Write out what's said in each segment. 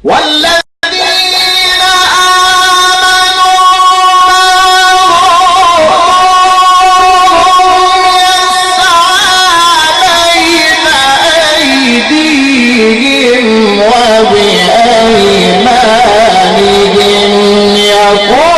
والذين آمنوا يسعى بين أيديهم وبأيمانهم يقولون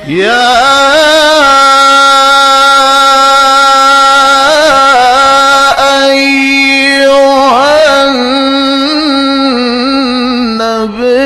يا أيها النبي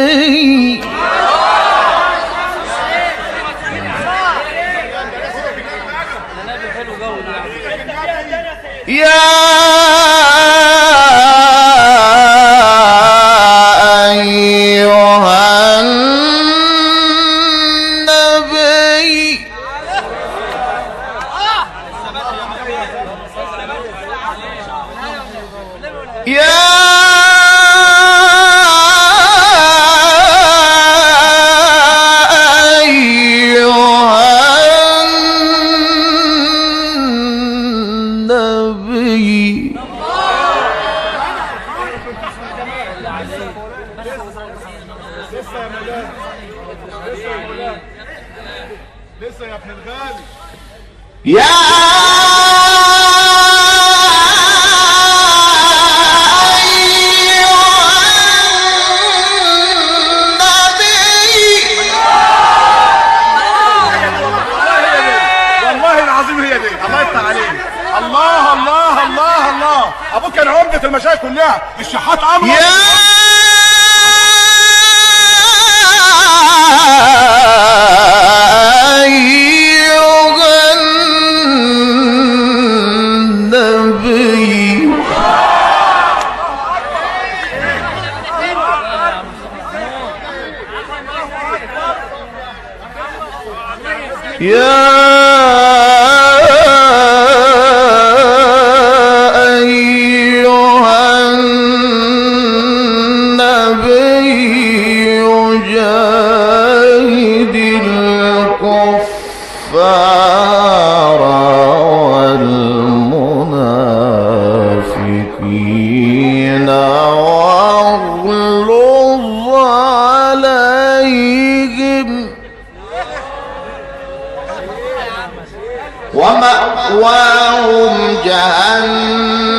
المشايخ كلها الشحات عمرو يا أيها النبي يا والمنافقين واغلظ عليهم ومأواهم جهنم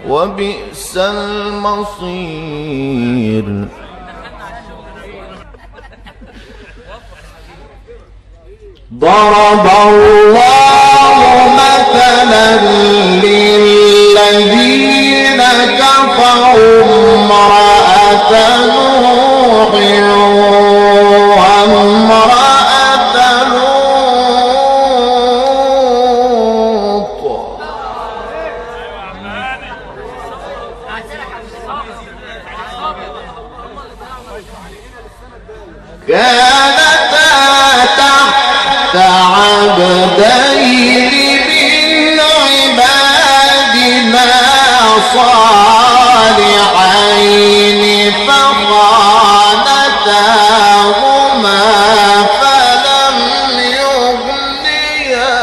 وبئس المصير ضرب الله مثلا للذين كفروا امرأة نوح وامرأة لوط كانتا تحت عبدين من عبادنا صالحين فخانتاهما فلم يغنيا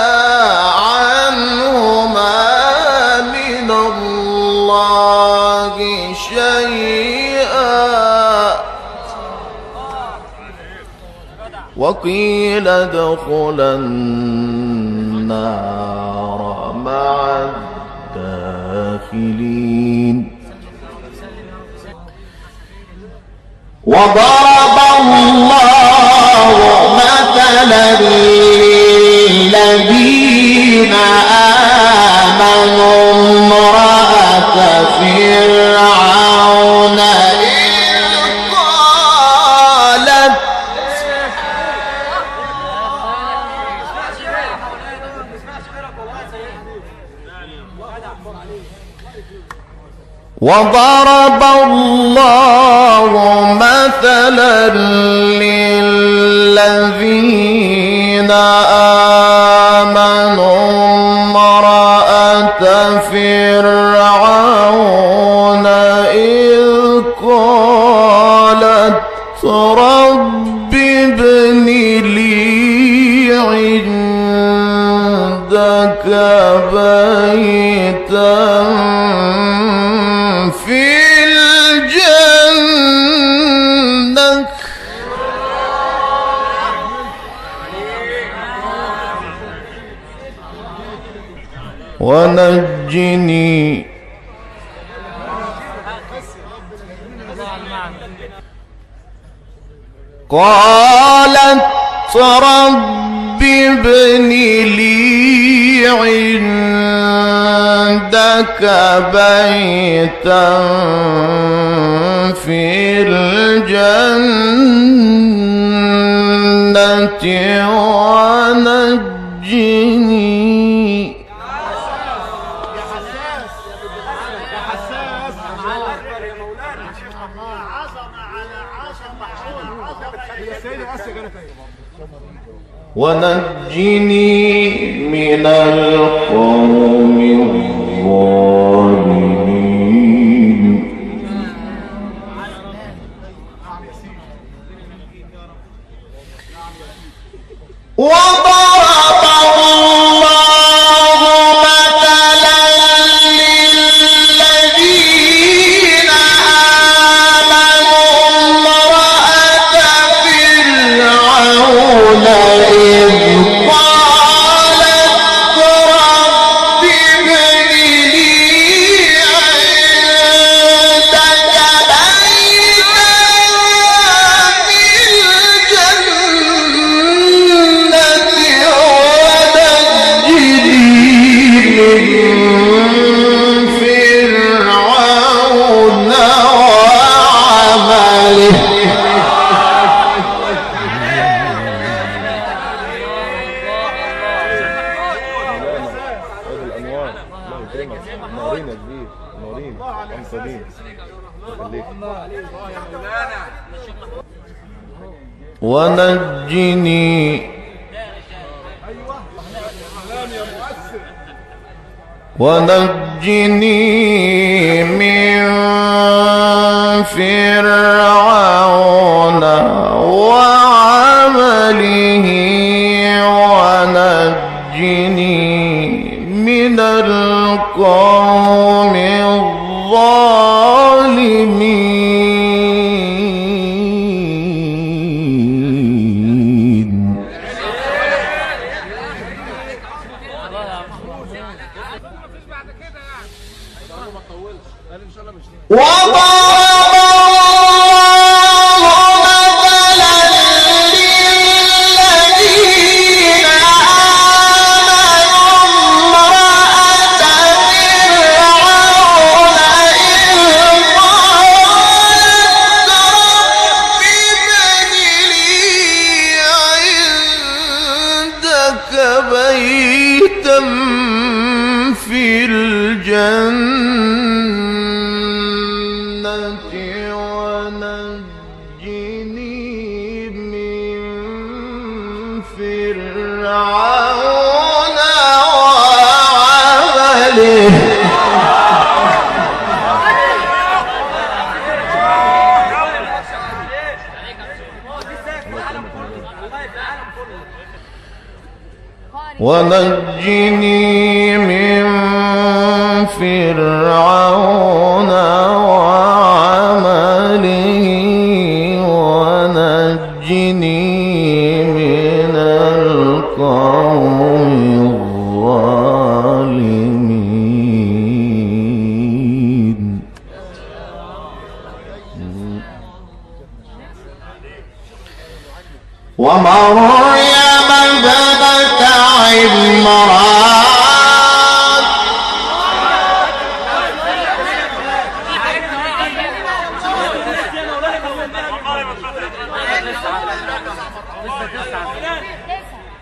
عنهما من الله شيئا وقيل ادخلا النار مع الداخلين وضرب الله مثلا للذين آمنوا امرأة فرعون وضرب الله مثلا للذين آمنوا امرأة فرعون إذ قالت رب ابن لي عندك بيتا في الجنة ونجني قالت رب ابن لي عندك بيتا في الجنة ونجني ونجني من القوم الظالمين وضرب الله مثلا للذين آمنوا امرأة فرعون إذ قالت رب ابن لي عندك بيتا في الجنة ونجني من فرعون وعمله ونجني من القوم الظالمين وضرب الله مثلا للذين آمنوا امرأة فرعون إذ قالت رب ابن لي عندك بيتا في الجنة ونجني من فرعون وعمله ونجني من فرعون وعمله ونجني من القوم الظالمين ومريم ابنة عمران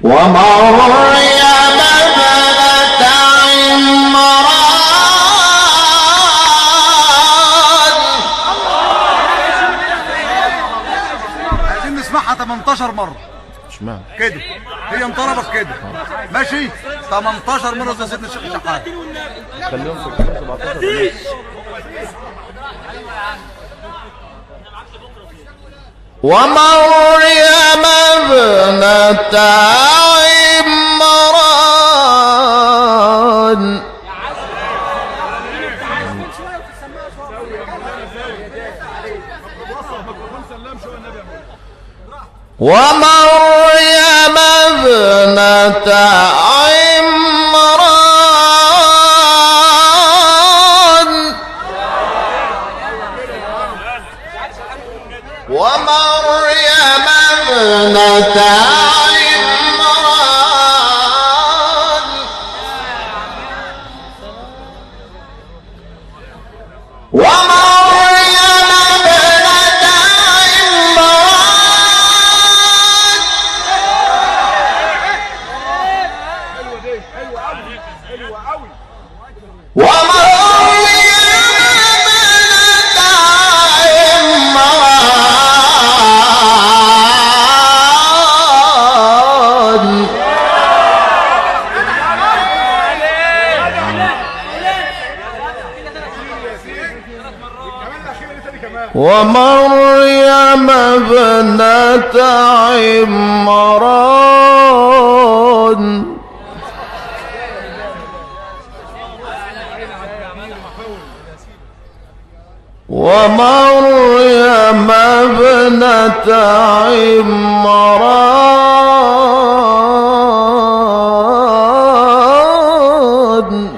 ومريم ابنة عمران عايزين نسمعها 18 مرة اشمعنى كده. هي انطلبت كده ماشي 18 مرة زي سيدنا الشيخ شحات. خليهم في الكلام 17 ومريم ابنة عمران ومريم ابنة عمران ومريم ابنة عمران ومريم ابنة عمران ومريم ابنة عمران ومريم ابنة عمران ومريم ابنة عمران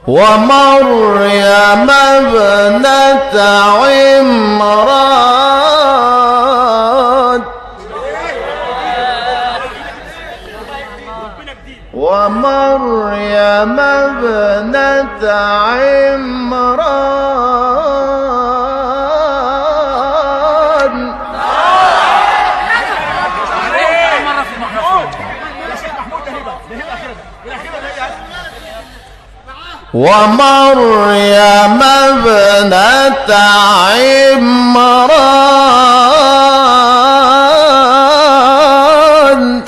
ومريم ابنة عمران ومريم ابنة عمران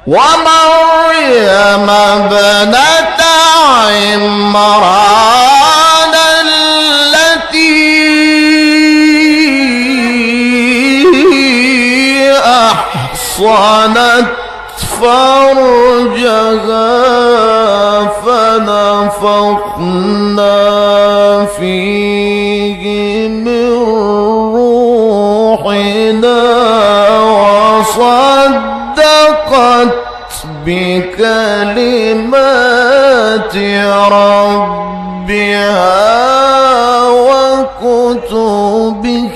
ومريم ابنة عمران التي أحصنت فرجها فنفخنا فيه من روحنا وصدقت بكلمات ربها وكتبه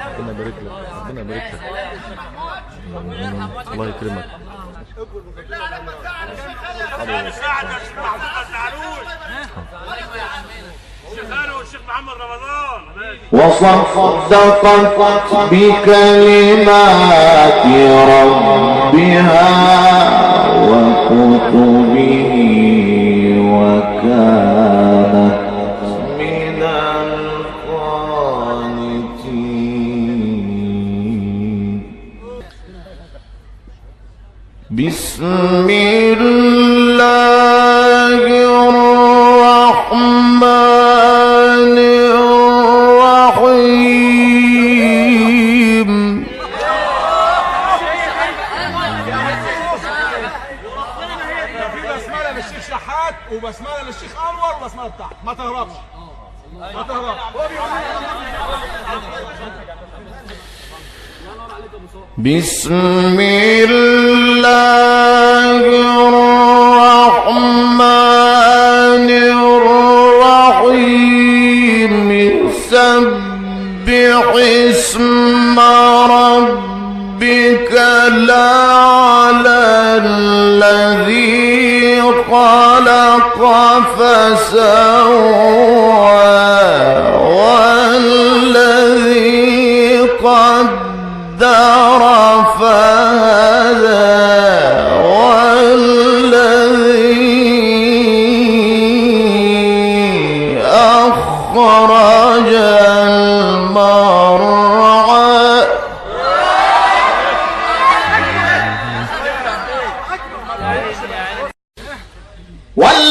ربنا يبارك لك ربنا يبارك لك الله يكرمك الشيخ محمد رمضان وصدقت بكلمات ربها وكتبه وكانت من القانتين. بسم الله الرحمن الرحيم. في بسمله للشيخ شحات وبسمله للشيخ انور وبسمله بتاعته ما تهربش. بسم الله الرحمن الرحيم سبح اسم ربك الأعلى الذي خلق فسوى والذي قدر فهدى والذي أخرج المرعى والذي